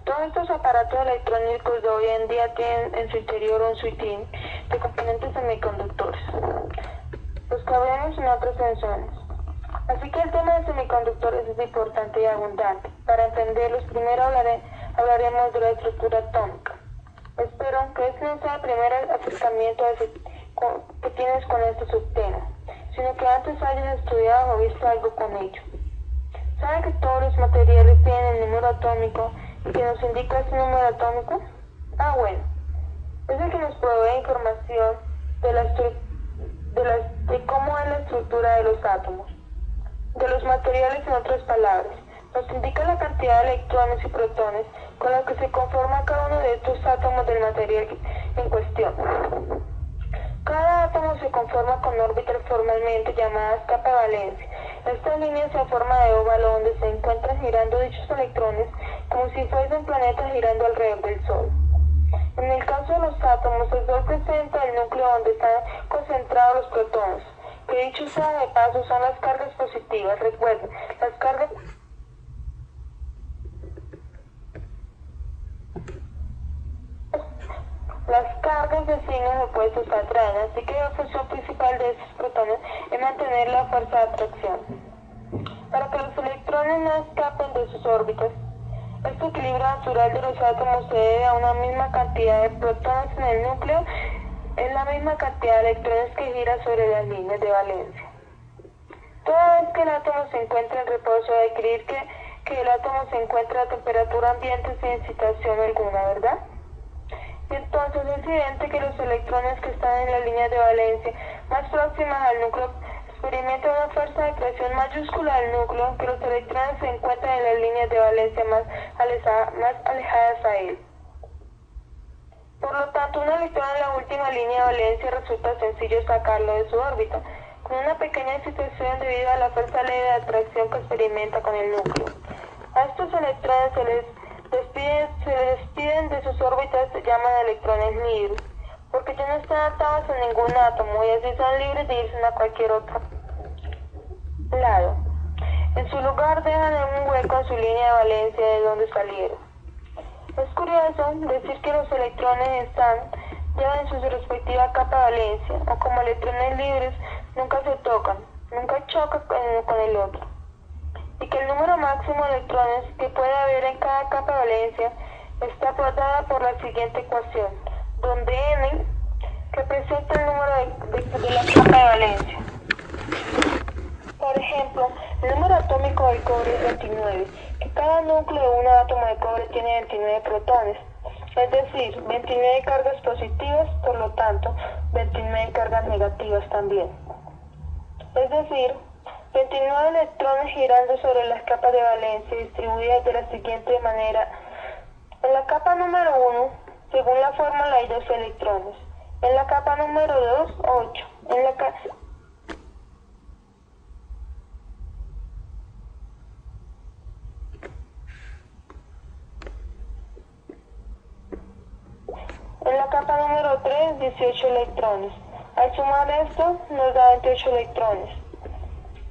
Todos estos aparatos electrónicos de hoy en día tienen en su interior un sinfín de componentes semiconductores, los que veremos en otras sesiones. Así que el tema de semiconductores es importante y abundante. Para entenderlos, primero hablaremos de la estructura atómica. Espero que este no sea el primer acercamiento que tienes con este subtema, sino que antes hayas estudiado o visto algo con ello. ¿Saben que todos los materiales tienen el número atómico y que nos indica este número atómico? Bueno, es el que nos provee información de cómo es la estructura de los átomos, de los materiales, en otras palabras. Nos indica la cantidad de electrones y protones con los que se conforma cada uno de estos átomos del material en cuestión. Cada átomo se conforma con órbitas formalmente llamadas capa de valencia. Estas líneas en forma de óvalo donde se encuentran girando dichos electrones como si fuesen planetas girando alrededor del Sol. En el caso de los átomos, el Sol presenta el núcleo donde están concentrados los protones, que dicho sea de paso son las cargas positivas. Recuerden, las cargas de signos opuestos atraen, así que la función principal de estos protones es mantener la fuerza de atracción. Para que los electrones no escapen de sus órbitas, este equilibrio natural de los átomos se debe a una misma cantidad de protones en el núcleo, es la misma cantidad de electrones que gira sobre las líneas de valencia. Toda vez que el átomo se encuentra en reposo, hay que creer que el átomo se encuentra a temperatura ambiente sin excitación alguna, ¿verdad? Y entonces es evidente que los electrones que están en las líneas de valencia más próximas al núcleo experimentan una fuerza de atracción mayúscula al núcleo, que los electrones se encuentran en las líneas de valencia más alejadas a él. Por lo tanto, un electrón en la última línea de valencia resulta sencillo sacarlo de su órbita, con una pequeña excitación debido a la fuerza leve de atracción que experimenta con el núcleo. A estos electrones se les despiden de sus órbitas, se llaman electrones libres, porque ya no están atados a ningún átomo y así son libres de irse a cualquier otro lado. En su lugar dejan un hueco en su línea de valencia de donde salieron. Es curioso decir que los electrones llevan su respectiva capa de valencia, o como electrones libres nunca se tocan, nunca chocan con el otro, y que el número máximo de electrones que puede haber en cada capa de valencia está dada por la siguiente ecuación, donde n representa el número de la capa de valencia. Por ejemplo, el número atómico del cobre es 29, que cada núcleo de un átomo de cobre tiene 29 protones, es decir, 29 cargas positivas, por lo tanto, 29 cargas negativas también. Es decir, 29 electrones girando sobre las capas de valencia distribuidas de la siguiente manera. En la capa número 1, según la fórmula, hay 2 electrones. En la capa número 2, 8. En la capa número 3, 18 electrones. Al sumar esto, nos da 28 electrones.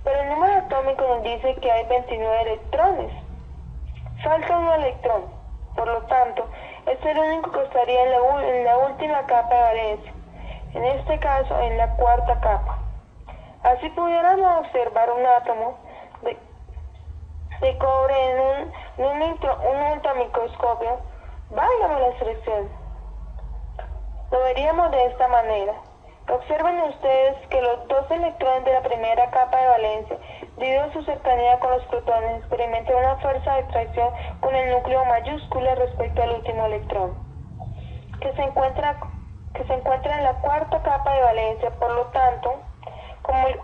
Pero el número atómico nos dice que hay 29 electrones. Falta un electrón. Por lo tanto, es el único que estaría en la última capa de valencia. En este caso, en la cuarta capa. Así pudiéramos observar un átomo de cobre en un ultramicroscopio. Válgame la selección. Lo veríamos de esta manera. Observen ustedes que los 2 electrones de la primera capa de valencia, debido a su cercanía con los protones, experimentan una fuerza de atracción con el núcleo mayúscula respecto al último electrón, que se encuentra en la cuarta capa de valencia. Por lo tanto, como el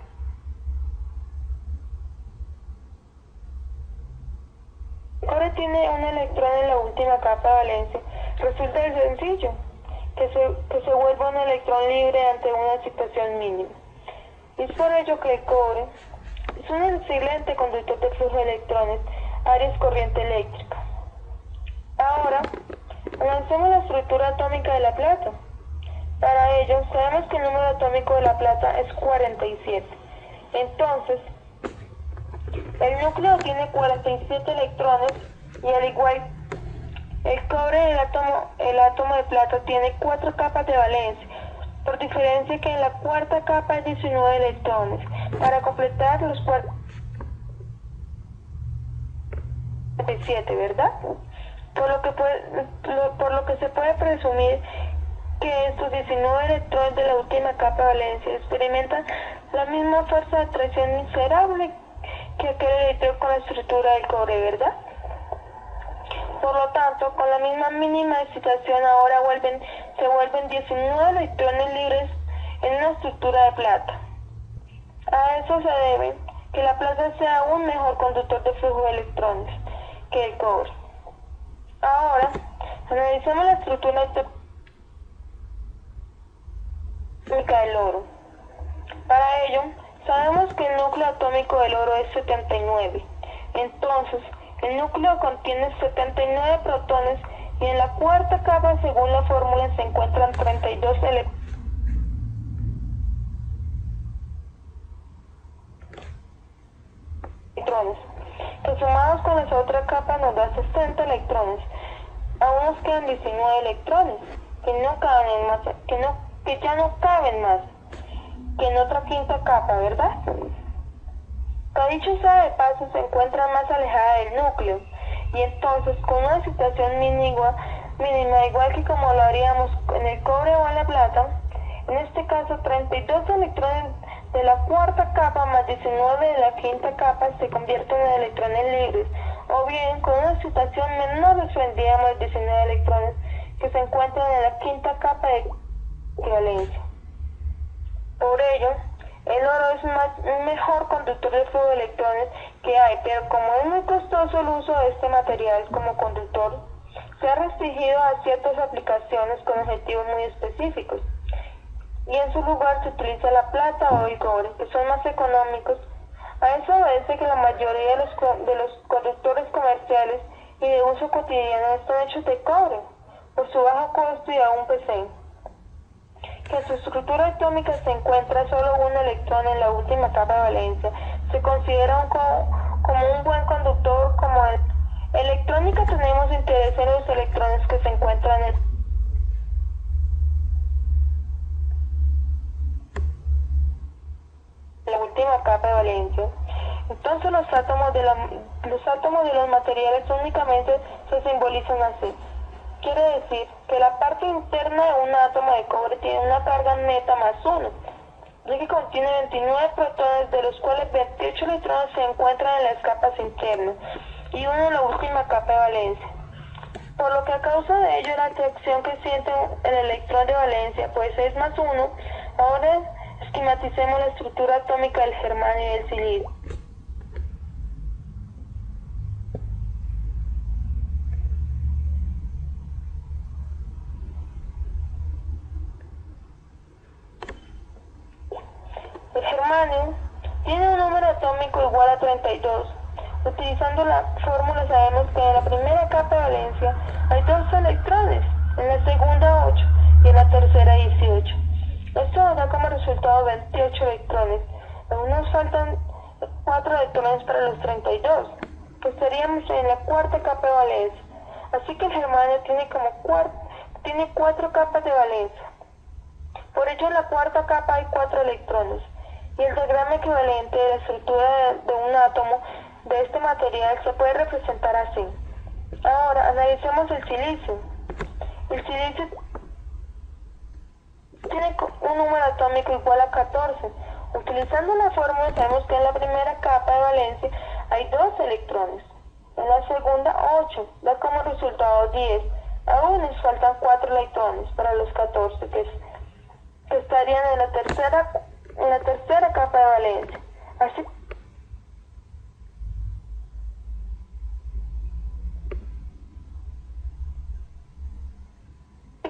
cobre tiene un electrón en la última capa de valencia, resulta sencillo que se vuelva un electrón libre ante una excitación mínima. Y es por ello que el cobre es un excelente conductor de flujo de electrones, áreas corriente eléctrica. Ahora, analicemos la estructura atómica de la plata. Para ello, sabemos que el número atómico de la plata es 47. Entonces, el núcleo tiene 47 electrones y al igual El cobre, el átomo de plata tiene 4 capas de valencia, por diferencia que en la cuarta capa hay 19 electrones, para completar los 47, ¿verdad? Por lo que se puede presumir que estos 19 electrones de la última capa de valencia experimentan la misma fuerza de atracción miserable que aquel electrón con la estructura del cobre, ¿verdad? Por lo tanto, con la misma mínima excitación ahora se vuelven 19 electrones libres en una estructura de plata. A eso se debe que la plata sea un mejor conductor de flujo de electrones que el cobre. Ahora, analicemos la estructura atómica del oro. Para ello, sabemos que el núcleo atómico del oro es 79. Entonces, el núcleo contiene 79 protones y en la cuarta capa, según la fórmula, se encuentran 32 electrones. Que sumados con esa otra capa nos da 60 electrones. Aún nos quedan 19 electrones que ya no caben más que en otra quinta capa, ¿verdad? La dicho sea de paso se encuentra más alejada del núcleo y entonces con una excitación mínima, igual que como lo haríamos en el cobre o en la plata, en este caso 32 electrones de la cuarta capa más 19 de la quinta capa se convierten en electrones libres, o bien con una excitación menor desprendíamos 19 electrones que se encuentran en la quinta capa de equivalencia. Por ello, el oro es un mejor conductor de flujo de electrones que hay, pero como es muy costoso el uso de este material como conductor, se ha restringido a ciertas aplicaciones con objetivos muy específicos. Y en su lugar se utiliza la plata o el cobre, que son más económicos. A eso obedece que la mayoría de los conductores comerciales y de uso cotidiano están hechos de cobre, por su bajo costo y aún pesado. Que en su estructura atómica se encuentra solo un electrón en la última capa de valencia, se considera como un buen conductor. Como en electrónica tenemos interés en los electrones que se encuentran en la última capa de valencia. Entonces los átomos de los materiales únicamente se simbolizan así. Quiere decir que la parte interna de un átomo de cobre tiene una carga neta más 1, ya que contiene 29 protones, de los cuales 28 electrones se encuentran en las capas internas y uno en la última capa de valencia. Por lo que a causa de ello la atracción que siente el electrón de valencia pues es más 1. Ahora esquematicemos la estructura atómica del germanio y del silicio. El germanio tiene un número atómico igual a 32. Utilizando la fórmula sabemos que en la primera capa de valencia hay 2 electrones, en la segunda 8 y en la tercera 18. Esto nos da como resultado 28 electrones. Aún nos faltan 4 electrones para los 32, que estaríamos en la cuarta capa de valencia. Así que el germanio tiene 4 capas de valencia. Por ello en la cuarta capa hay 4 electrones. Y el diagrama equivalente de la estructura de un átomo de este material se puede representar así. Ahora analicemos el silicio. El silicio tiene un número atómico igual a 14. Utilizando la fórmula sabemos que en la primera capa de valencia hay 2 electrones. En la segunda 8, da como resultado 10. Aún nos faltan 4 electrones para los 14 que estarían en la tercera capa de valencia. Así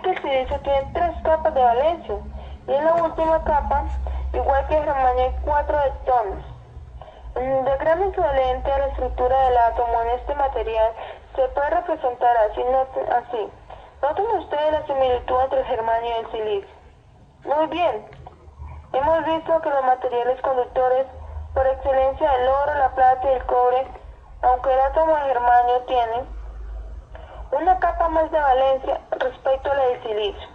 que el silicio tiene 3 capas de valencia y en la última capa, igual que el germanio, hay 4 electrones. En el diagrama equivalente a la estructura del átomo en este material se puede representar así. Noten ustedes la similitud entre el germanio y el silicio. Muy bien. Hemos visto que los materiales conductores por excelencia el oro, la plata y el cobre, aunque el átomo de germanio tiene una capa más de valencia respecto a la del silicio.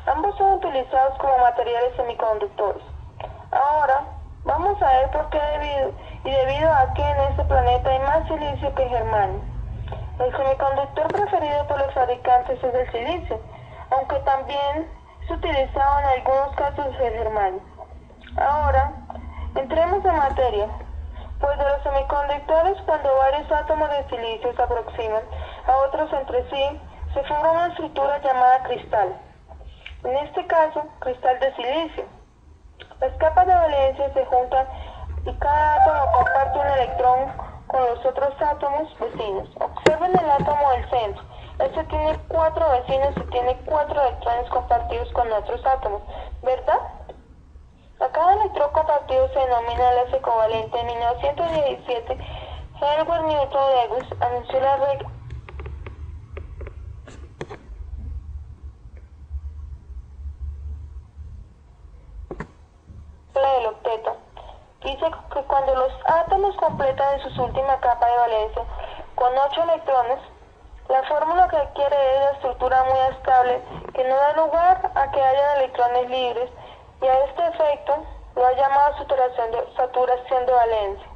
Ambos son utilizados como materiales semiconductores. Ahora, vamos a ver por qué debido a que en este planeta hay más silicio que germanio. El semiconductor preferido por los fabricantes es el silicio, aunque también es utilizado en algunos casos el germanio. Ahora, entremos en materia. Pues de los semiconductores, cuando varios átomos de silicio se aproximan a otros entre sí, se forma una estructura llamada cristal. En este caso, cristal de silicio. Las capas de valencia se juntan y cada átomo comparte un electrón con los otros átomos vecinos. Observen el átomo del centro. Este tiene 4 vecinos y tiene 4 electrones compartidos con otros átomos, ¿verdad? A cada electrón compartido se denomina enlace covalente. En 1917, Edward Newton Lewis anunció la regla del octeto. Dice que cuando los átomos completan en su última capa de valencia con 8 electrones, la fórmula que adquiere es una estructura muy estable que no da lugar a que hayan electrones libres, y a este efecto lo ha llamado saturación de valencia.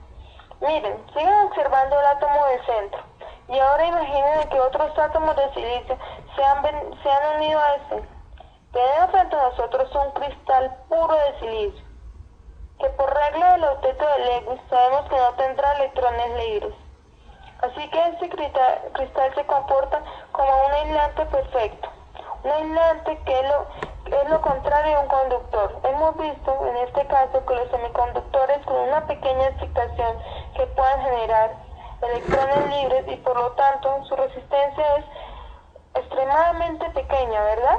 Miren, sigan observando el átomo del centro y ahora imaginen que otros átomos de silicio se han unido a este. Tenemos frente a nosotros un cristal puro de silicio, que por regla del octeto de Lewis sabemos que no tendrá electrones libres. Así que este cristal se comporta como un aislante perfecto, un aislante que es lo contrario de un conductor. Hemos visto en este caso que los semiconductores con una pequeña excitación que puedan generar electrones libres y por lo tanto su resistencia es extremadamente pequeña, ¿verdad?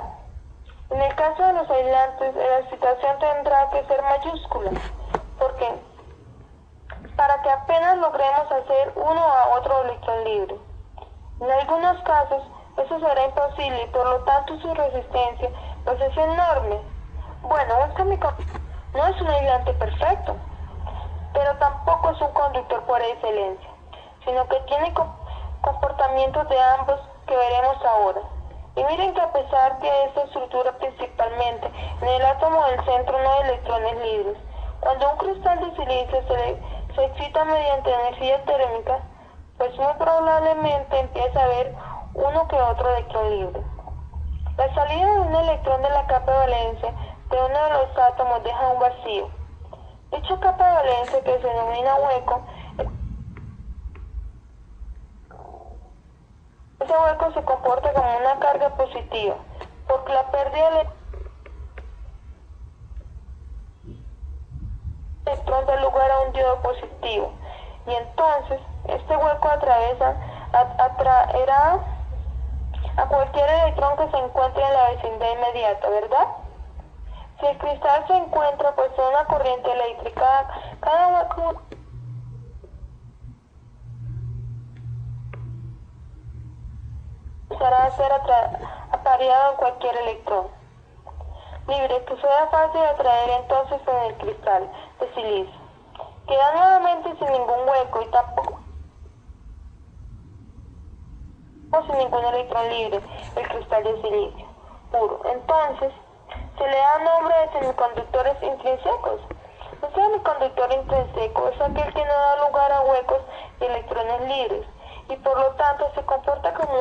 En el caso de los aislantes, la excitación tendrá que ser mayúscula, porque para que apenas logremos hacer uno a otro electrón libre. En algunos casos, eso será imposible y por lo tanto su resistencia pues es enorme. Bueno, un semiconductor no es un aislante perfecto, pero tampoco es un conductor por excelencia, sino que tiene comportamientos de ambos que veremos ahora. Y miren que a pesar que esta estructura principalmente en el átomo del centro no hay electrones libres, cuando un cristal de silicio se excita mediante energía térmica, pues muy probablemente empieza a haber uno que otro electrón libre. La salida de un electrón de la capa de valencia de uno de los átomos deja un vacío. Dicha capa de valencia, que se denomina hueco, ese hueco se comporta como una carga positiva, porque la pérdida de electrón da lugar a un diodo positivo, y entonces este hueco atraerá a cualquier electrón que se encuentre en la vecindad inmediata, ¿verdad? Si el cristal se encuentra pues en una corriente eléctrica, cada hueco empezará a ser apareado en cualquier electrón libre que sea fácil de atraer entonces en el cristal de silicio. Queda nuevamente sin ningún hueco y tampoco sin ningún electrón libre el cristal de silicio puro. Entonces, se le da nombre de semiconductores intrínsecos. Un semiconductor intrínseco es aquel que no da lugar a huecos y electrones libres, y por lo tanto se comporta como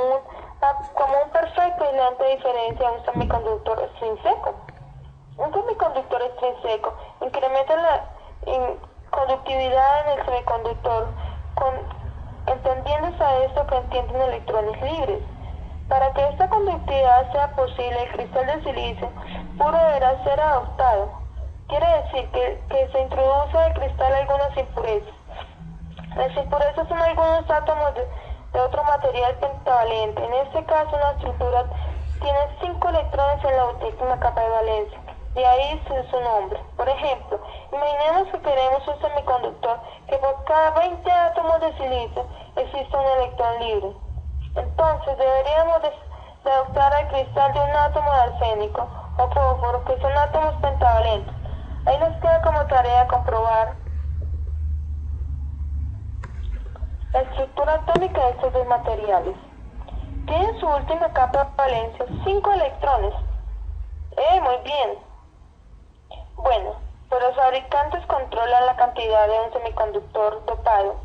un perfecto aislante de diferencia a un semiconductor extrínseco. Un semiconductor extrínseco incrementa la conductividad en el semiconductor, entendiéndose a esto que entienden electrones libres. Para que esta conductividad sea posible, el cristal de silicio puro deberá ser adoptado. Quiere decir que se introduce al cristal algunas impurezas. Las impurezas son algunos átomos de otro material pentavalente. En este caso, una estructura tiene 5 electrones en la última capa de valencia. De ahí su nombre. Por ejemplo, imaginemos que queremos un semiconductor que por cada 20 átomos de silicio existe un electrón libre. Entonces deberíamos de adoptar al cristal de un átomo de arsénico o fósforo, que son átomos pentavalentes. Ahí nos queda como tarea comprobar la estructura atómica de estos dos materiales. Tiene en su última capa de valencia 5 electrones. Muy bien. Bueno, pues los fabricantes controlan la cantidad de un semiconductor dopado.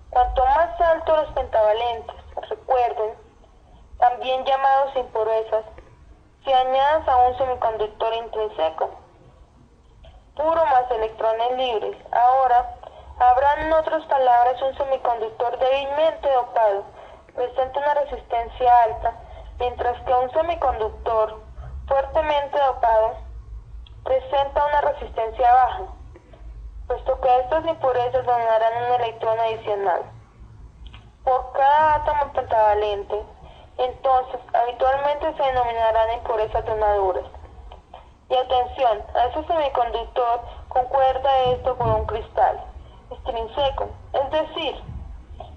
Cuanto más altos los pentavalentes, recuerden, también llamados impurezas, si añades a un semiconductor intrínseco, puro más electrones libres. Ahora, habrá en otras palabras un semiconductor débilmente dopado, presenta una resistencia alta, mientras que un semiconductor fuertemente dopado presenta una resistencia baja, puesto que estas impurezas donarán un electrón adicional por cada átomo pentavalente. Entonces, habitualmente se denominarán impurezas donadoras. Y atención, a ese semiconductor concuerda esto con un cristal extrínseco, es decir,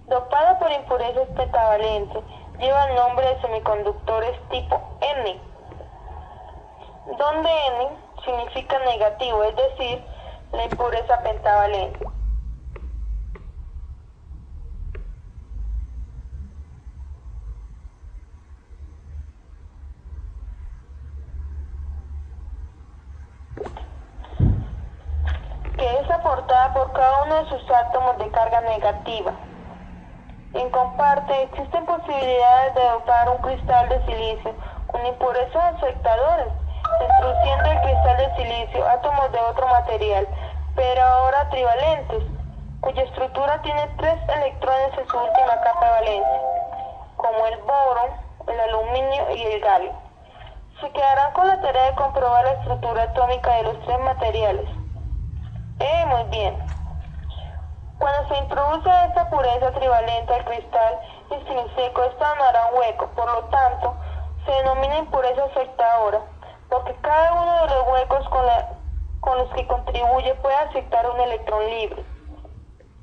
dopado por impurezas pentavalentes, lleva el nombre de semiconductores tipo N, donde N significa negativo, es decir, la impureza pentavalente. Que es aportada por cada uno de sus átomos de carga negativa. En comparte, existen posibilidades de dopar un cristal de silicio con impurezas afectadoras, introduciendo el cristal de silicio átomos de otro material, pero ahora trivalentes, cuya estructura tiene 3 electrones en su última capa de valencia, como el boro, el aluminio y el galio. Se quedarán con la tarea de comprobar la estructura atómica de los 3 materiales. Muy bien. Cuando se introduce esta pureza trivalente al cristal intrínseco, esta donará un hueco, por lo tanto, se denomina impureza afectadora, porque cada uno de los huecos con los que contribuye puede aceptar un electrón libre.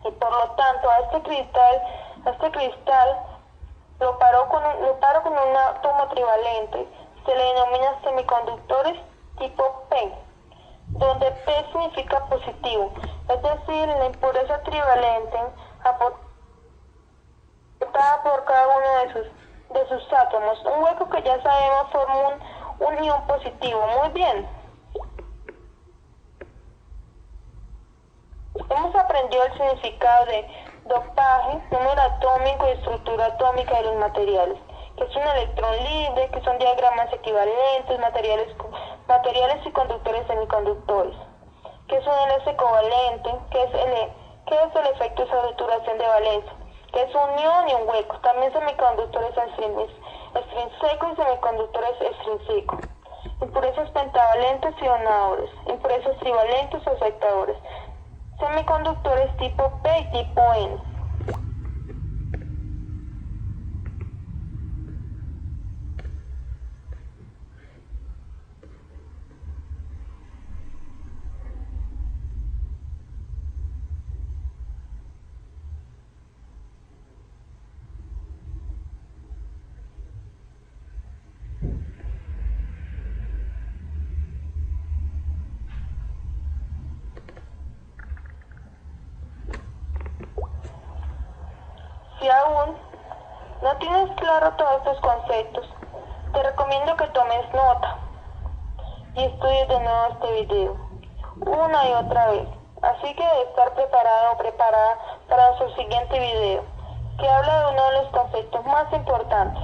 Y por lo tanto, a este cristal lo paro con un átomo trivalente, se le denomina semiconductores tipo P, donde P significa positivo, es decir, la impureza trivalente aportada por cada uno de sus átomos. Un hueco que ya sabemos forma un ion positivo. Muy bien. Hemos aprendido el significado de dopaje, número atómico y estructura atómica de los materiales, que es un electrón libre, que son diagramas equivalentes, materiales y conductores semiconductores, que es un enlace covalente, que es el efecto de saturación de valencia, que es un ion y un hueco, también semiconductores extrínsecos y semiconductores extrínsecos, impurezas pentavalentes y donadores, impurezas trivalentes o afectadores, semiconductores tipo P y tipo N. Si aún no tienes claro todos estos conceptos, te recomiendo que tomes nota y estudies de nuevo este video, una y otra vez. Así que debes estar preparado o preparada para nuestro siguiente video, que habla de uno de los conceptos más importantes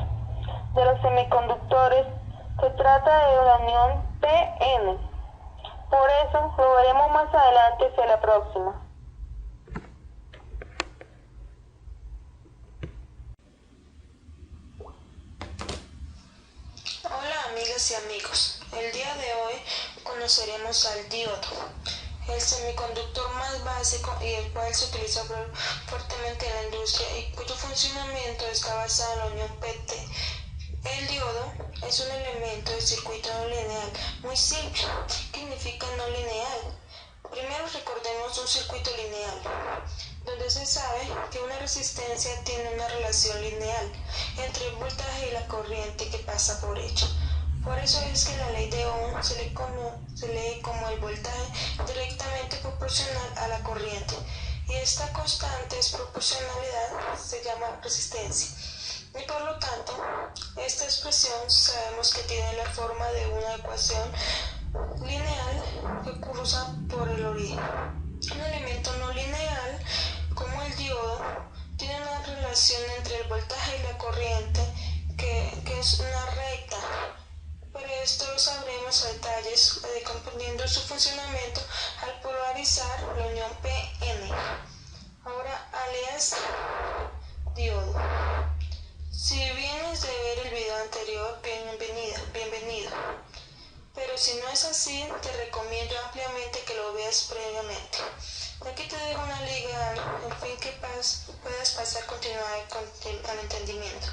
de los semiconductores. Se trata de la unión P-N. Por eso lo veremos más adelante hacia la próxima. Hola amigas y amigos, el día de hoy conoceremos al diodo, el semiconductor más básico y el cual se utiliza fuertemente en la industria y cuyo funcionamiento está basado en la unión PT. El diodo es un elemento de circuito no lineal muy simple. ¿Qué significa no lineal? Primero recordemos un circuito lineal, donde se sabe que una resistencia tiene una relación lineal entre el voltaje y la corriente que pasa por ella. Por eso es que la ley de Ohm se lee como el voltaje directamente proporcional a la corriente, y esta constante es proporcionalidad se llama resistencia. y por lo tanto esta expresión sabemos que tiene la forma de una ecuación lineal que cruza por el origen. Un elemento no lineal como el diodo tiene una relación entre el voltaje y la corriente que es una recta, pero esto lo sabremos a detalles comprendiendo su funcionamiento al polarizar la unión PN. Ahora, alias diodo. Si vienes de ver el video anterior, bienvenido. Pero si no es así, te recomiendo ampliamente que lo veas previamente. Aquí te dejo una liga en fin que puedas pasar a continuar al entendimiento.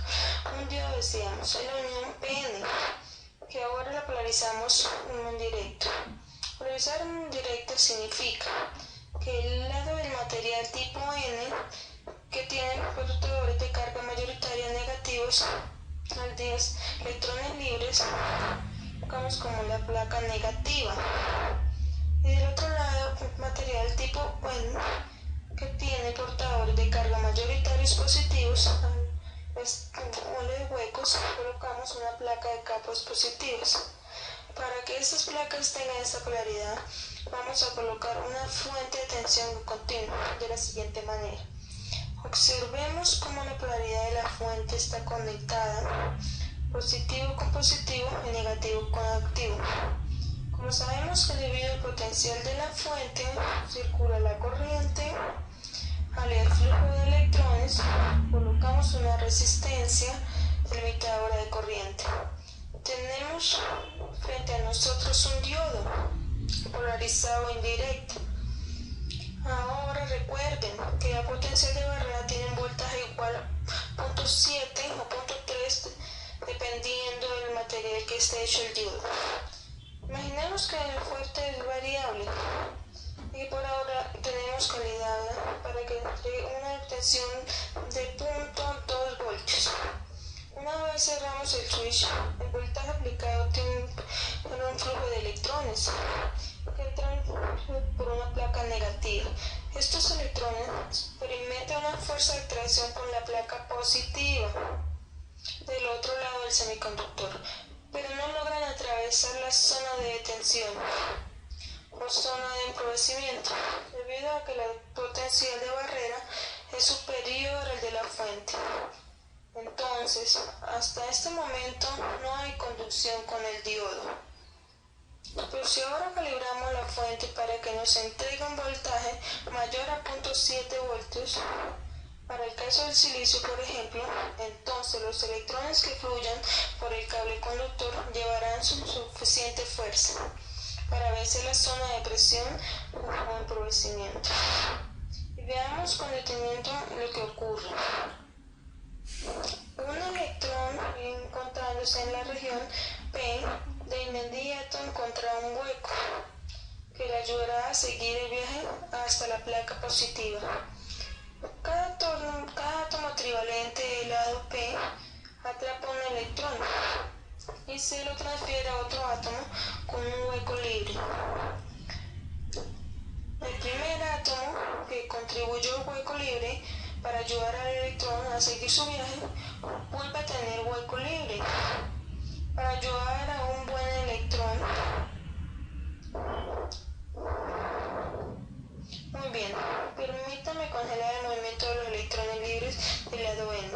Un diodo decíamos, es la unión PN, que ahora la polarizamos en directo. Polarizar en directo significa que el lado del material tipo N que tiene portadores de carga mayoritaria negativos al 10 electrones libres, buscamos como la placa negativa. Y del otro lado, material tipo N que tiene portadores de carga mayoritarios positivos, de huecos, colocamos una placa de campos positivos. Para que estas placas tengan esta polaridad, vamos a colocar una fuente de tensión continua de la siguiente manera. Observemos cómo la polaridad de la fuente está conectada, positivo con positivo y negativo con negativo. Como sabemos que debido al potencial de la fuente circula la corriente, al flujo de electrones colocamos una resistencia limitadora de corriente. Tenemos frente a nosotros un diodo polarizado indirecto. Ahora recuerden que la potencial de barrera tiene un voltaje igual a 0.7 o 0.3 dependiendo del material que esté hecho el diodo. Imaginemos que el fuerte es variable y por ahora tenemos calidad para que entre una tensión de 0.2 voltios. Una vez cerramos el switch, el voltaje aplicado tiene un flujo de electrones que entran por una placa negativa. Estos electrones experimentan una fuerza de atracción con la placa positiva del otro lado del semiconductor, pero no logran atravesar la zona de tensión o zona de empobrecimiento, debido a que la potencial de barrera es superior al de la fuente. Entonces, hasta este momento no hay conducción con el diodo. Pero si ahora calibramos la fuente para que nos entregue un voltaje mayor a 0.7 voltios, para el caso del silicio, por ejemplo, entonces los electrones que fluyan por el cable conductor llevarán suficiente fuerza para vencer la zona de presión o empobrecimiento. Y veamos con detenimiento lo que ocurre. Un electrón encontrándose en la región P de inmediato encontrará un hueco que le ayudará a seguir el viaje hasta la placa positiva. Cada átomo trivalente del lado P atrapa un electrón y se lo transfiere a otro átomo con un hueco libre. El primer átomo que contribuyó al hueco libre para ayudar al electrón a seguir su viaje vuelve a tener hueco libre. Para ayudar a un buen electrón. Muy bien, permítame congelar el movimiento de los electrones libres del lado N.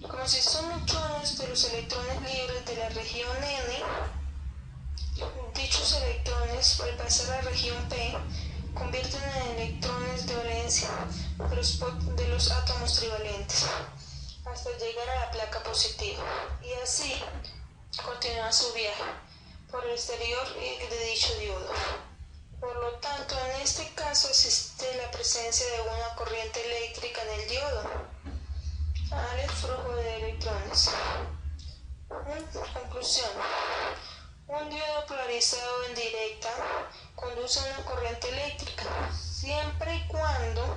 Como si son neutrones de los electrones libres de la región N, dichos electrones al pasar a la región P convierten en electrones de valencia de los átomos trivalentes hasta llegar a la placa positiva y así continúa su viaje por el exterior de dicho diodo. Por lo tanto, en este caso existe la presencia de una corriente eléctrica en el diodo al flujo de electrones. Conclusión. Un diodo polarizado en directa conduce a una corriente eléctrica siempre y cuando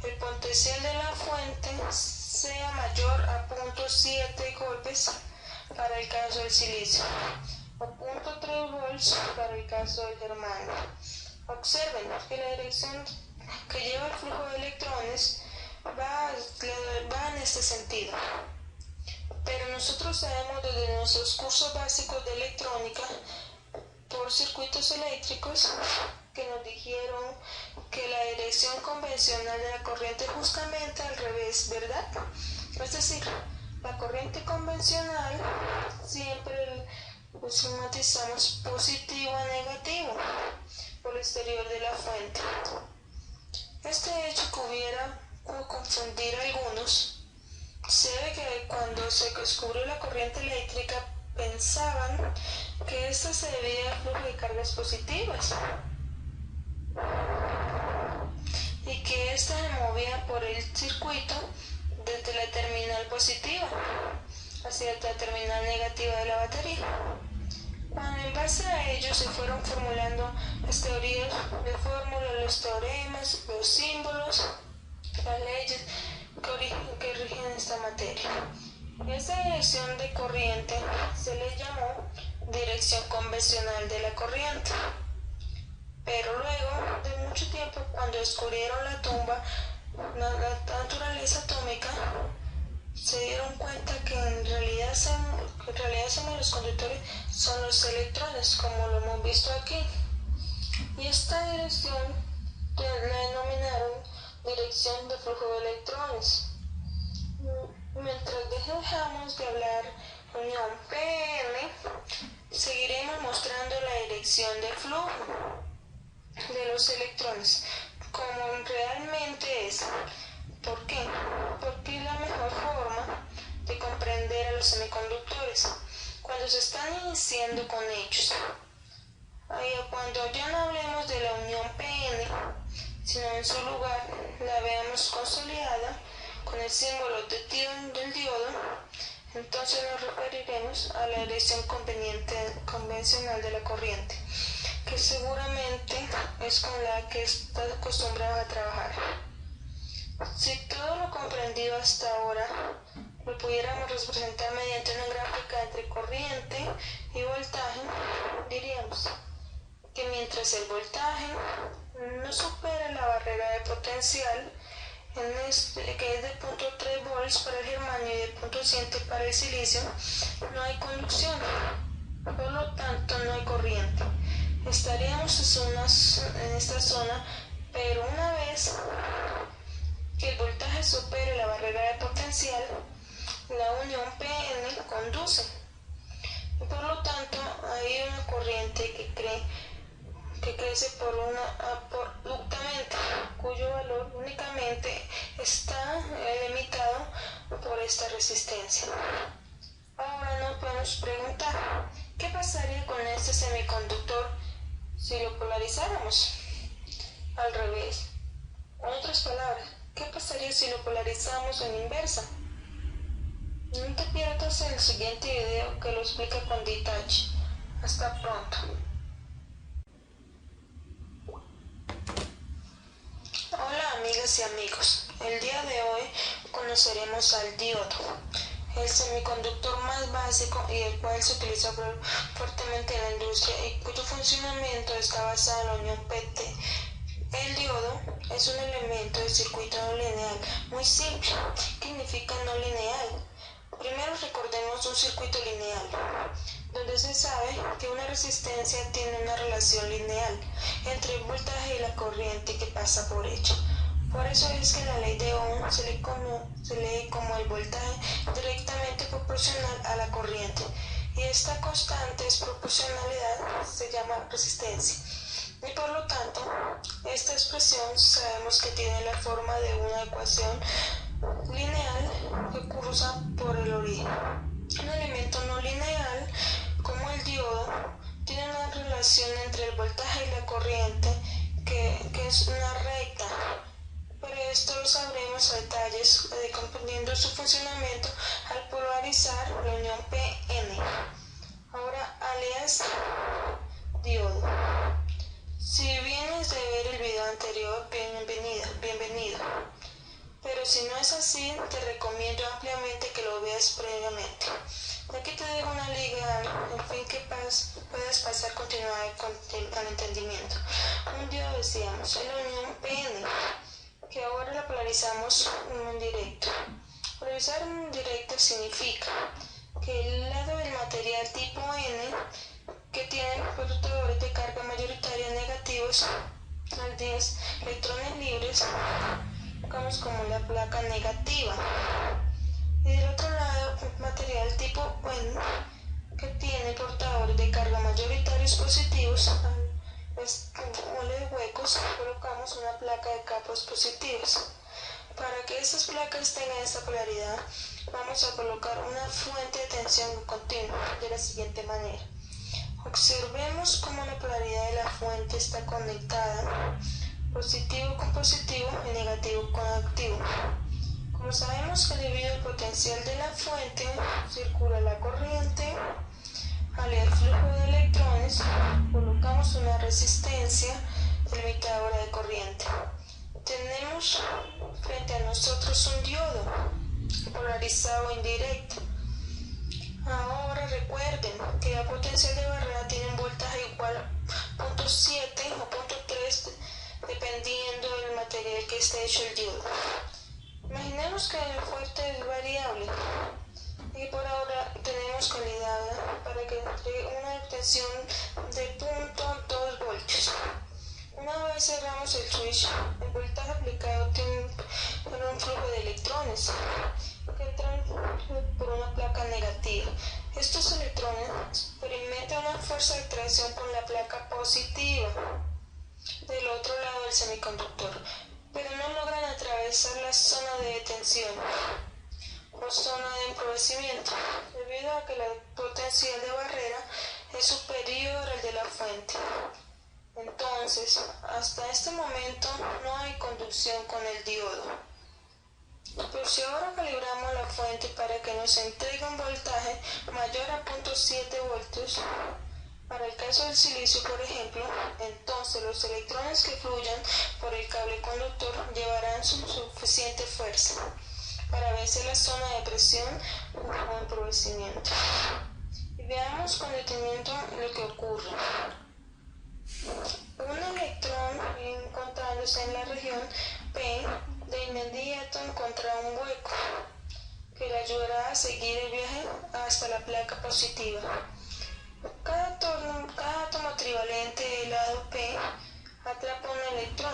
el potencial de la fuente sea mayor a 0.7 golpes para el caso del silicio o 0.3 volts para el caso del germanio. Observen que la dirección que lleva el flujo de electrones va en este sentido. Pero nosotros sabemos desde nuestros cursos básicos de electrónica por circuitos eléctricos que nos dijeron que la dirección convencional de la corriente es justamente al revés, ¿verdad? Es decir, la corriente convencional siempre matizamos positivo a negativo por el exterior de la fuente. Este hecho que hubiera confundir a algunos se ve que cuando se descubrió la corriente eléctrica pensaban que esta se debía al flujo de cargas positivas y que ésta se movía por el circuito desde la terminal positiva hacia la terminal negativa de la batería. Cuando en base a ello se fueron formulando las teorías de fórmulas, los teoremas, los símbolos, las leyes que rigen esta materia. Esta dirección de corriente se le llamó dirección convencional de la corriente. Pero luego de mucho tiempo, cuando descubrieron la naturaleza atómica, se dieron cuenta que en realidad somos los conductores, son los electrones, como lo hemos visto aquí. Y esta dirección la denominaron dirección de flujo de electrones. Mientras dejamos de hablar unión PN, seguiremos mostrando la dirección de flujo de los electrones como realmente es. ¿Por qué? Porque es la mejor forma de comprender a los semiconductores cuando se están iniciando con ellos. Cuando ya no hablemos de la unión PN, sino en su lugar la veamos consolidada con el símbolo del diodo, entonces nos referiremos a la dirección convencional de la corriente, que seguramente es con la que está acostumbrado a trabajar. Si todo lo comprendido hasta ahora lo pudiéramos representar mediante una gráfica entre corriente y voltaje, diríamos que mientras el voltaje no supera la barrera de potencial, que es de 0.3 volts para el germanio y de 0.7 para el silicio, no hay conducción, por lo tanto no hay corriente. Estaríamos en esta zona, pero una vez que el voltaje supere la barrera de potencial, la unión PN conduce. Y por lo tanto hay una corriente que crece abruptamente, cuyo valor únicamente está limitado por esta resistencia. Ahora nos podemos preguntar, ¿qué pasaría con este semiconductor si lo polarizáramos? Al revés. En otras palabras, ¿qué pasaría si lo polarizamos en inversa? No te pierdas el siguiente video que lo explica con detalle. Hasta pronto. Hola amigas y amigos, el día de hoy conoceremos al diodo, el semiconductor más básico y el cual se utiliza fuertemente en la industria y cuyo funcionamiento está basado en la unión PT. El diodo es un elemento del circuito no lineal muy simple. ¿Qué significa no lineal? Primero recordemos un circuito lineal, donde se sabe que una resistencia tiene una relación lineal entre el voltaje y la corriente que pasa por ella. Por eso es que la ley de Ohm se lee como el voltaje directamente proporcional a la corriente, y esta constante es proporcionalidad, se llama resistencia. Y por lo tanto, esta expresión sabemos que tiene la forma de una ecuación lineal que cruza por el origen. Un elemento no lineal, como el diodo, tiene una relación entre el voltaje y la corriente que es una recta. Pero esto lo sabremos a detalles comprendiendo su funcionamiento al polarizar la unión PN. Ahora, alias diodo. Si vienes de ver el video anterior, bienvenido. Pero si no es así, te recomiendo ampliamente que lo veas previamente. Aquí te dejo una liga, en fin, que puedas pasar a continuar con el entendimiento. Un día decíamos, en la unión PN, que ahora la polarizamos en directo. Polarizar en directo significa que el lado del material tipo N que tiene portadores de carga mayoritaria negativos al 10 electrones libres, colocamos como la placa negativa. Y del otro lado, el material tipo N que tiene portadores de carga mayoritarios positivos, al de huecos colocamos una placa de campos positivos. Para que estas placas tengan esta polaridad, vamos a colocar una fuente de tensión continua de la siguiente manera. Observemos cómo la polaridad de la fuente está conectada, positivo con positivo y negativo con negativo. Como sabemos que debido al potencial de la fuente circula la corriente, al flujo de electrones colocamos una resistencia limitadora de corriente. Tenemos frente a nosotros un diodo polarizado indirecto. Ahora recuerden que la potencial de barrera tiene un voltaje igual a 0.7 o 0.3 dependiendo del material que esté hecho el diodo. Imaginemos que el fuerte es variable y por ahora tenemos calidad para que entregue una tensión de 0.2 voltios. Una vez cerramos el switch, el voltaje aplicado tiene un flujo de electrones que entran por una placa negativa. Estos electrones experimentan una fuerza de atracción con la placa positiva del otro lado del semiconductor, pero no logran atravesar la zona de tensión o zona de empobrecimiento, debido a que la potencial de barrera es superior al de la fuente. Entonces, hasta este momento no hay conducción con el diodo. Pero si ahora calibramos la fuente para que nos entregue un voltaje mayor a 0.7 voltios, para el caso del silicio, por ejemplo, entonces los electrones que fluyan por el cable conductor llevarán suficiente fuerza para vencer la zona de presión o empobrecimiento. Y veamos con detenimiento lo que ocurre. Un electrón encontrándose en la región P de inmediato encontrará un hueco que le ayudará a seguir el viaje hasta la placa positiva. Cada átomo trivalente del lado P atrapa un electrón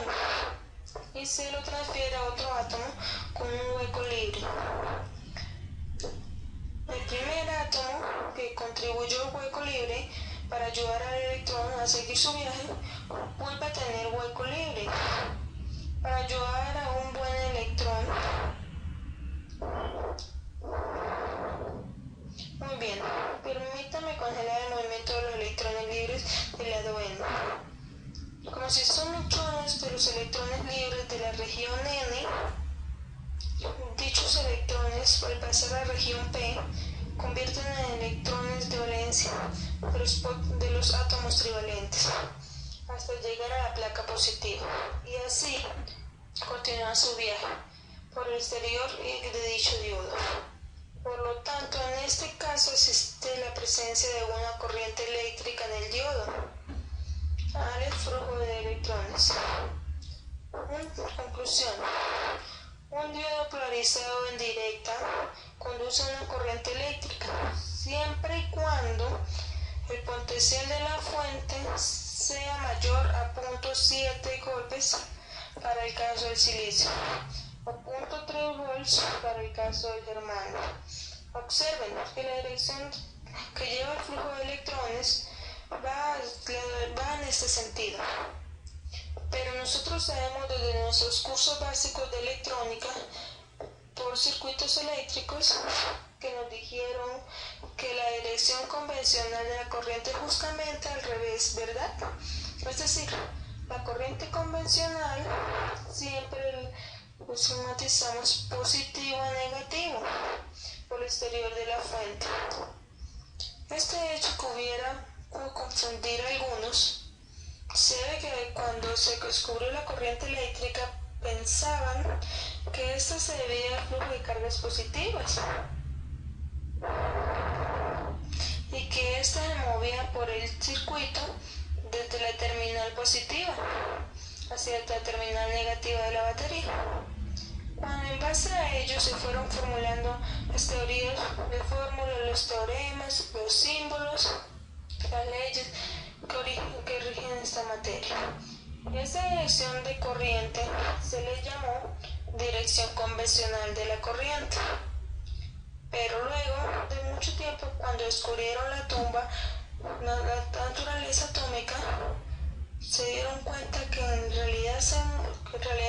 y se lo transfiere a otro átomo con un hueco libre. El primer átomo que contribuyó al hueco libre para ayudar al electrón a seguir su viaje vuelve a tener hueco libre. Para ayudar a un buen electrón. Muy bien, permítame congelar el movimiento de los electrones libres del lado N. Como si son neutrones de los electrones libres de la región N, dichos electrones al pasar a la región P convierten en electrones de valencia de los átomos trivalentes hasta llegar a la placa positiva y así continúa su viaje por el exterior de dicho diodo. Por lo tanto, en este caso existe la presencia de una corriente eléctrica en el diodo al flujo de electrones. Conclusión. Un diodo polarizado en directa conduce a una corriente eléctrica siempre y cuando el potencial de la fuente sea mayor a 0.7 golpes para el caso del silicio o 0.3 volts para el caso del germanio. Observen que la dirección que lleva el flujo de electrones va en este sentido. Pero nosotros sabemos desde nuestros cursos básicos de electrónica por circuitos eléctricos que nos dijeron que la dirección convencional de la corriente es justamente al revés, ¿verdad? Es decir, la corriente convencional siempre lo esquematizamos positivo a negativo por el exterior de la fuente. Este hecho que hubiera confundir a algunos se ve que cuando se descubrió la corriente eléctrica pensaban que esto se debía al flujo de cargas positivas y que ésta se movía por el circuito desde la terminal positiva hacia la terminal negativa de la batería. Cuando en base a ello se fueron formulando las teorías de fórmula, los teoremas, los símbolos, las leyes que rigen esta materia. Esta dirección de corriente se le llamó dirección convencional de la corriente. Pero luego de mucho tiempo, cuando descubrieron la naturaleza atómica, se dieron cuenta que en realidad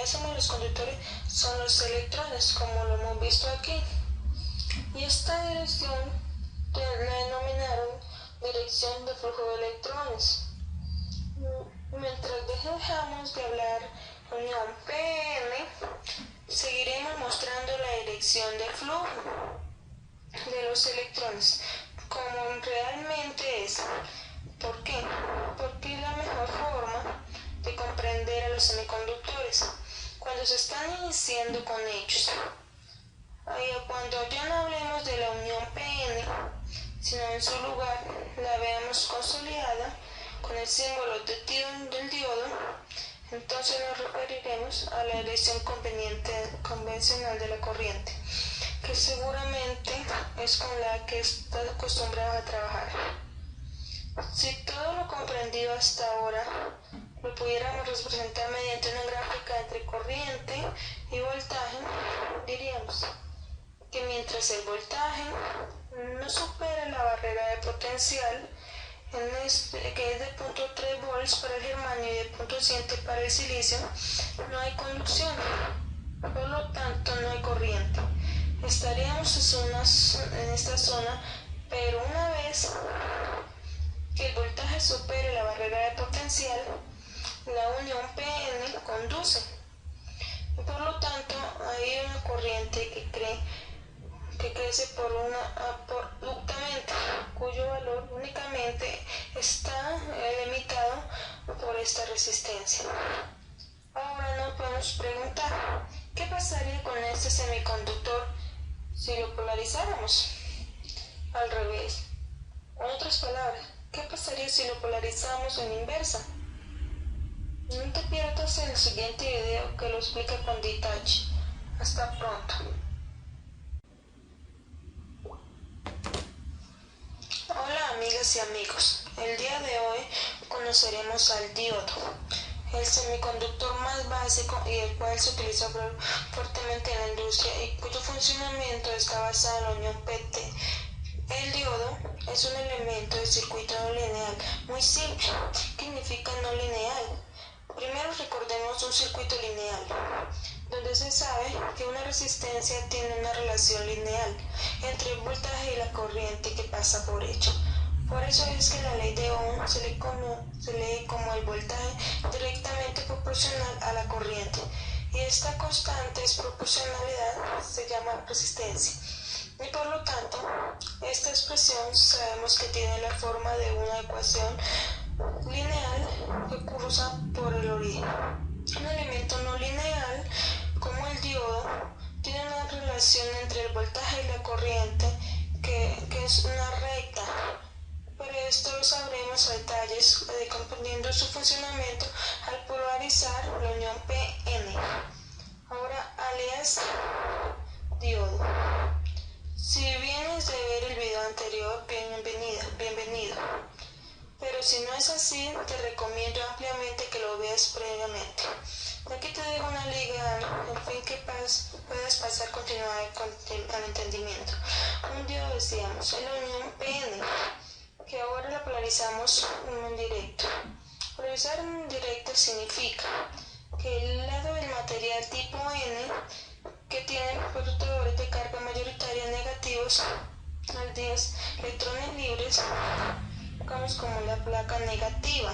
somos los conductores, son los electrones, como lo hemos visto aquí. Y esta dirección la denominaron dirección de flujo de electrones. Mientras dejamos de hablar unión PN, seguiremos mostrando la dirección de flujo de los electrones, como realmente es. ¿Por qué? Porque es la mejor forma de comprender a los semiconductores cuando se están iniciando con ellos. Cuando ya no hablemos de la unión PN, sino en su lugar la veamos consolidada con el símbolo del diodo, entonces nos referiremos a la dirección convencional de la corriente, que seguramente es con la que estás acostumbrado a trabajar. Si todo lo comprendido hasta ahora lo pudiéramos representar mediante una gráfica entre corriente y voltaje, diríamos que mientras el voltaje no supera la barrera de potencial, que es de 0.3 volts para el germanio y de 0.7 para el silicio, no hay conducción, por lo tanto no hay corriente. Estaríamos en esta zona, pero una vez que el voltaje supere la barrera de potencial, la unión PN conduce. Por lo tanto, hay una corriente que crece abruptamente, cuyo valor únicamente está limitado por esta resistencia. Ahora nos podemos preguntar, ¿qué pasaría con este semiconductor si lo polarizáramos? Al revés. En otras palabras, ¿qué pasaría si lo polarizamos en inversa? No te pierdas el siguiente video que lo explica con detalle. Hasta pronto. Hola amigas y amigos, el día de hoy conoceremos al diodo, el semiconductor más básico y el cual se utiliza fuertemente en la industria y cuyo funcionamiento está basado en la unión PT. El diodo es un elemento de circuito no lineal muy simple. ¿Qué significa no lineal? Primero recordemos un circuito lineal, donde se sabe que una resistencia tiene una relación lineal entre el voltaje y la corriente que pasa por ella. Por eso es que la ley de Ohm se lee como el voltaje directamente proporcional a la corriente, y esta constante es proporcionalidad, se llama resistencia. Y por lo tanto, esta expresión sabemos que tiene la forma de una ecuación lineal que cruza por el origen. Un elemento no lineal, como el diodo, tiene una relación entre el voltaje y la corriente que es una recta. Pero esto lo sabremos a detalles comprendiendo su funcionamiento al polarizar la unión PN. Ahora, alias diodo. Si vienes de ver el video anterior, bienvenido. Pero si no es así, te recomiendo ampliamente que lo veas previamente. Aquí te dejo una liga, en fin, que puedas pasar al entendimiento. Un día decíamos, en la unión PN, que ahora la polarizamos en directo. Polarizar en directo significa que el lado del material tipo N, que tiene portadores de carga mayoritaria negativos al 10 electrones libres, buscamos como la placa negativa.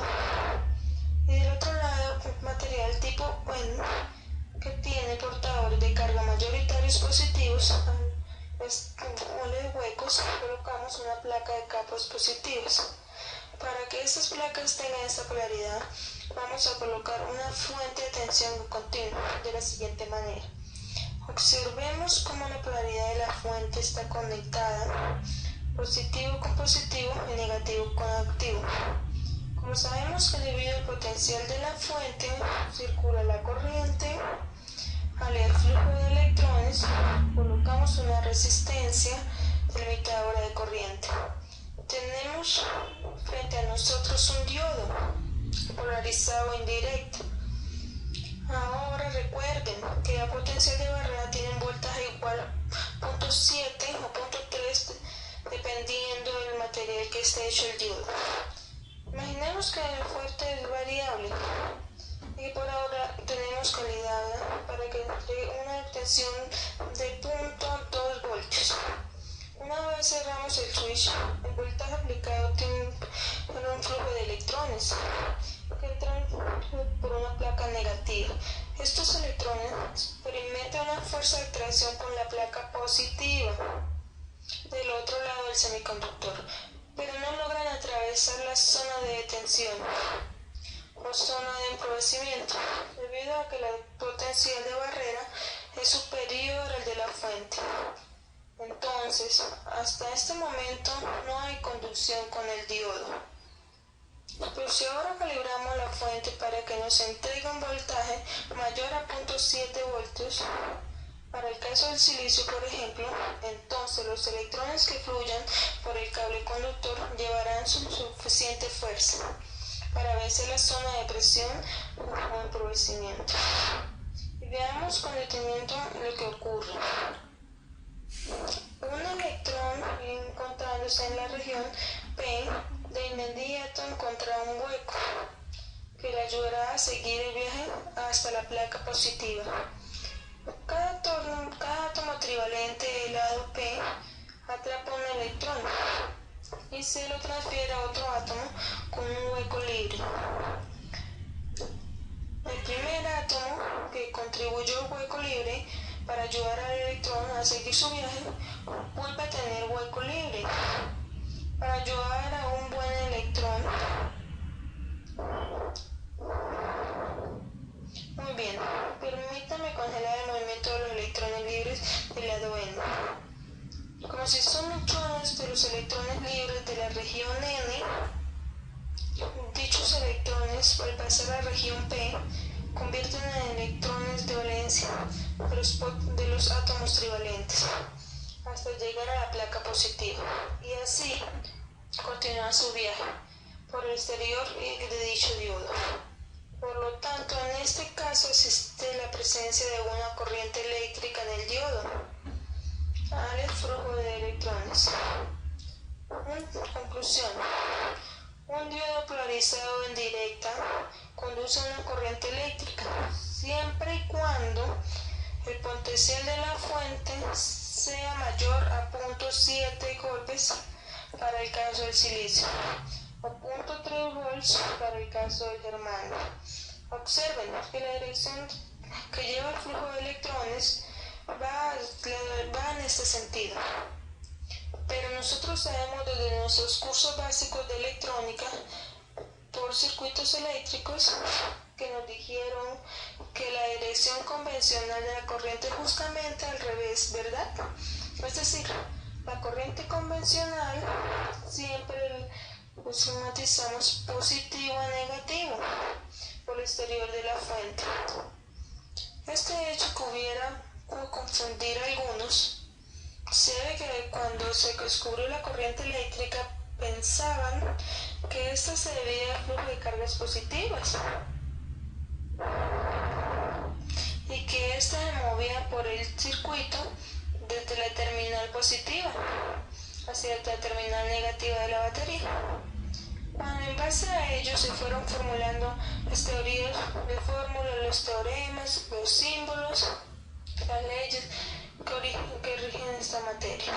Y del otro lado, material tipo N, que tiene portadores de carga mayoritarios positivos, de huecos, colocamos una placa de campos positivos. Para que estas placas tengan esta polaridad, vamos a colocar una fuente de tensión continua de la siguiente manera. Observemos cómo la polaridad de la fuente está conectada, positivo con positivo y negativo con negativo. Como sabemos que debido al potencial de la fuente circula la corriente, al flujo de electrones colocamos una resistencia limitadora de corriente. Tenemos frente a nosotros un diodo polarizado indirecto. Ahora recuerden que la potencial de barrera tiene un voltaje igual a 0.7 o 0.3 dependiendo del material que esté hecho el diodo. Imaginemos que el fuerte es variable y por ahora tenemos calidad para que entre una tensión de 0.2 voltios. Una vez cerramos el switch, el voltaje aplicado tiene un flujo de electrones que entran por una placa negativa. Estos electrones experimentan una fuerza de atracción con la placa positiva del otro lado del semiconductor, pero no logran atravesar la zona de tensión o zona de empobrecimiento, debido a que la potencial de barrera es superior al de la fuente. Entonces, hasta este momento no hay conducción con el diodo. Pero si ahora calibramos la fuente para que nos entregue un voltaje mayor a 0.7 voltios, para el caso del silicio, por ejemplo, entonces los electrones que fluyan por el cable conductor llevarán suficiente fuerza para vencer la zona de presión o empobrecimiento. Y veamos con detenimiento lo que ocurre. Un electrón encontrándose en la región P de inmediato encontrará un hueco que le ayudará a seguir el viaje hasta la placa positiva. Cada átomo trivalente del lado P atrapa un electrón y se lo transfiere a otro átomo con un hueco libre. El primer átomo que contribuyó al hueco libre para ayudar al electrón a seguir su viaje vuelve a tener hueco libre. Para ayudar a un buen electrón. Muy bien, permítame congelar el movimiento de los electrones libres del lado N. Como si son neutrones de los electrones libres de la región N, dichos electrones al pasar a la región P convierten en electrones de valencia de los átomos trivalentes hasta llegar a la placa positiva y así continúa su viaje por el exterior de dicho diodo. Por lo tanto, en este caso existe la presencia de una corriente eléctrica en el diodo al flujo de electrones. Conclusión. Un diodo polarizado en directa conduce a una corriente eléctrica siempre y cuando el potencial de la fuente sea mayor a 0.7 golpes para el caso del silicio o 0.3 volts para el caso del germanio. Observen que la dirección que lleva el flujo de electrones va en este sentido. Pero nosotros sabemos desde nuestros cursos básicos de electrónica por circuitos eléctricos que nos dijeron que la dirección convencional de la corriente es justamente al revés, ¿verdad? Es decir, la corriente convencional siempre matizamos positivo a negativo por el exterior de la fuente. Este hecho que hubiera confundir a algunos se ve que cuando se descubrió la corriente eléctrica pensaban que esta se debía al flujo de cargas positivas y que ésta se movía por el circuito desde la terminal positiva hacia la terminal negativa de la batería. Cuando en base a ello se fueron formulando las teorías de fórmulas, los teoremas, los símbolos, las leyes que rigen esta materia.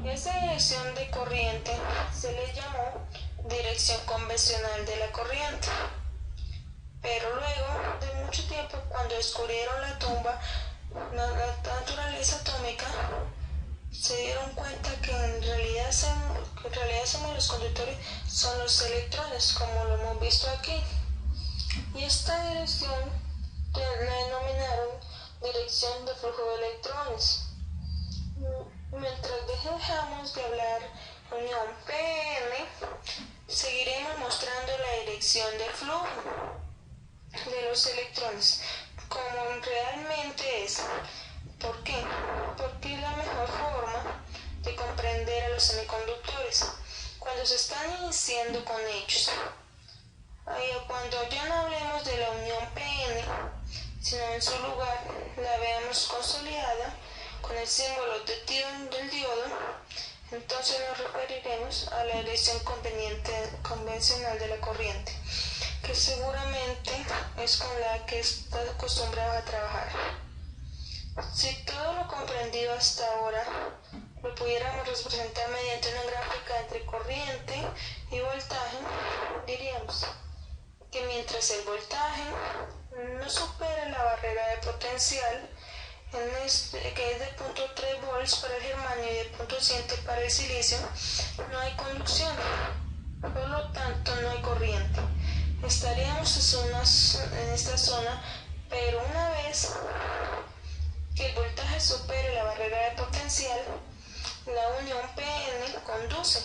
Esta dirección de corriente se le llamó dirección convencional de la corriente. Pero luego de mucho tiempo, cuando descubrieron la naturaleza atómica, se dieron cuenta que en realidad somos los conductores, son los electrones, como lo hemos visto aquí. Y esta dirección la denominaron dirección de flujo de electrones. Mientras dejamos de hablar unión PN, seguiremos mostrando la dirección dirección del flujo de los electrones, como realmente es. ¿Por qué? Porque es la mejor forma de comprender a los semiconductores cuando se están iniciando con ellos. Cuando ya no hablemos de la unión PN, sino en su lugar la veamos consolidada con el símbolo del diodo, entonces nos referiremos a la dirección convencional de la corriente, que seguramente es con la que estás acostumbrado a trabajar. Si todo lo comprendido hasta ahora lo pudiéramos representar mediante una gráfica entre corriente y voltaje, diríamos que mientras el voltaje no supere la barrera de potencial, que es de 0.3 volts para el germanio y de 0.7 para el silicio, no hay conducción, por lo tanto no hay corriente. Estaríamos en esta zona, pero una vez que el voltaje supere la barrera de potencial, la unión PN conduce.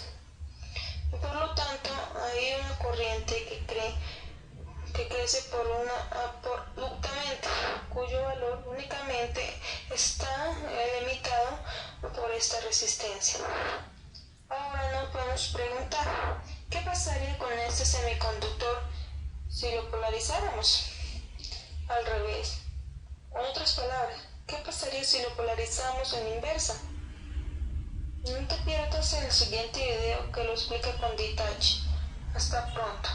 Por lo tanto, hay una corriente que crece abruptamente, cuyo valor únicamente está limitado por esta resistencia. Ahora nos podemos preguntar, ¿qué pasaría con este semiconductor si lo polarizáramos? Al revés. En otras palabras, ¿qué pasaría si lo polarizamos en inversa? No te pierdas en el siguiente video que lo explica con detalle. Hasta pronto.